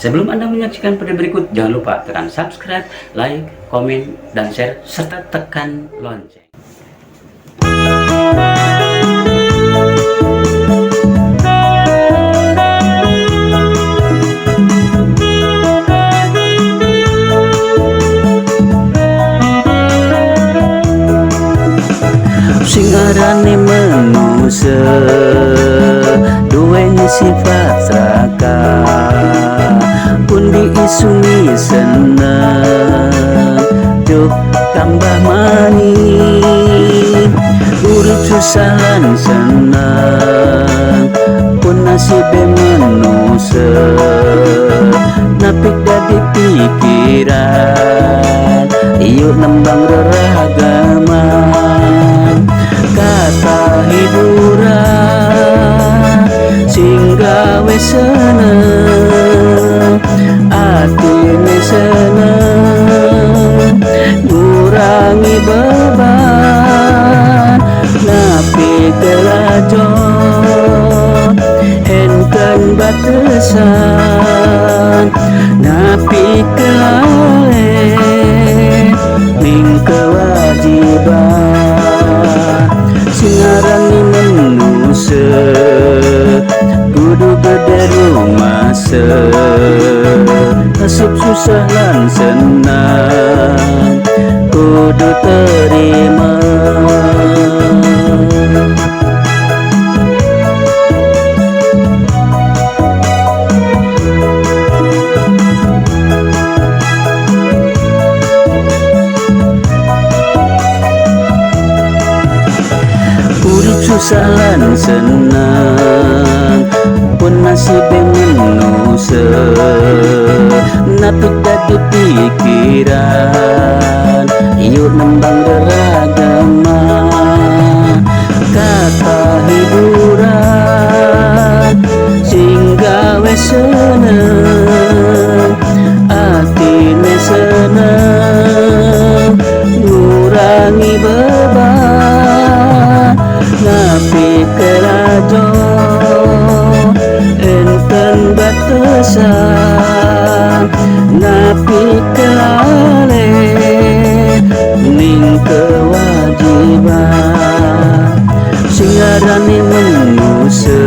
Sebelum Anda menyaksikan video berikut, jangan lupa tekan subscribe, like, komen, dan share, serta tekan lonceng. Sing arane manusia duweni sifat serakah, pun diisuni senang juk tambah manis, urip susah lan senang pun nasibe manusia, napik dadi pikiran yuk nembang reragaman kata hiburan sing gawe seneng atine seneng ngurangi beban napi kelajon enten batasan napi kelalen ning kewajiban singarani manusia kudu gede rumase nasib susah lan senang kudu terima. Susah lan senang pun nasibe manusia napik dadi pikiran yuk nembang beragama kata hiburan sing gawe seneng atine seneng ngurangi beban napi kelajon enten batasan napi kelalen ning kewajiban singarane manusia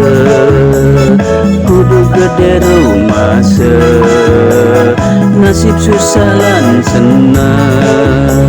kudu gede rumase nasib susah lan senang